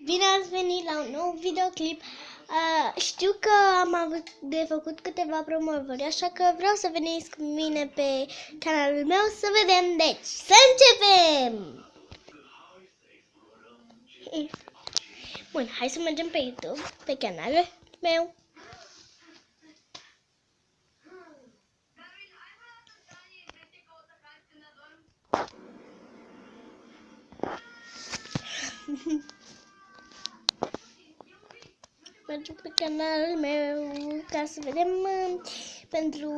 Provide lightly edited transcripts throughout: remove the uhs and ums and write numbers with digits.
Bine ați venit la un nou videoclip. Știu că am avut de făcut câteva promovări, așa că vreau să veniți cu mine pe canalul meu să vedem. Deci, să începem! Bun, hai să mergem pe YouTube, pe canalul meu. Mergem pe canalul meu ca să vedem, pentru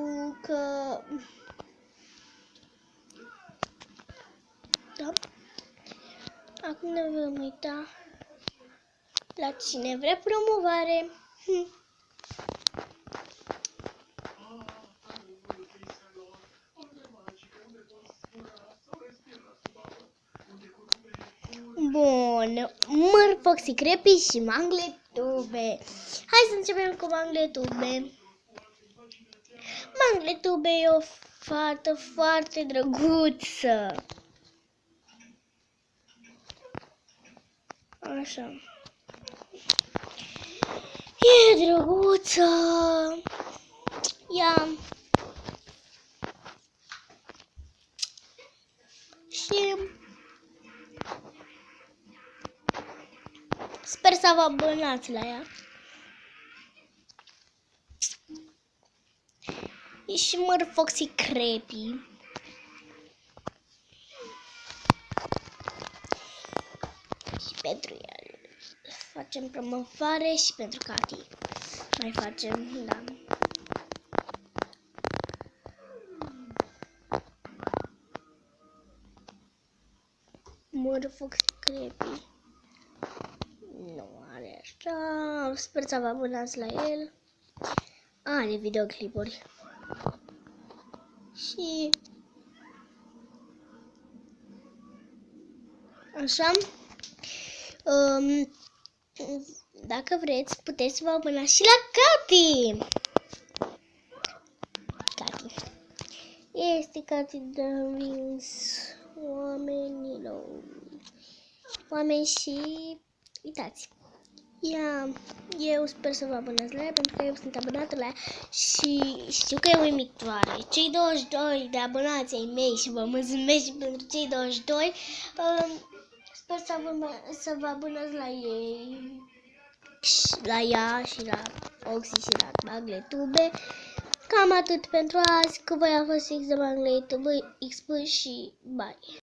că da. Acum ne vom uita la cine vrea promovare. Bun, Foxy Creepy și Mangletube. Hai să începem cu Mangletube. Mangletube e o fată foarte drăguță. Așa. E drăguță. Ia. Și sper să vă abonați la ea. E și Foxy Creepy. Și pentru el facem promovare și pentru Cati mai facem, da. Foxy Creepy nu are așa. Sper să vă abonați la el. Are videoclipuri. Și așa, dacă vreți, puteți să vă abonați și la Cati. Cati. Este Cati de Wings oamenilor. Oameni și uitați. Eu sper să vă abonați la ea, pentru că eu sunt abonată la ea și știu că e uimitoare. Cei 22 de abonați ai mei și vă mulțumesc și pentru cei 22. Sper să vă abonați la ei, la ea și la Foxy și la Mangletube. Cam atât pentru azi. Cu voi a fost X de Mangletube, XP și bye.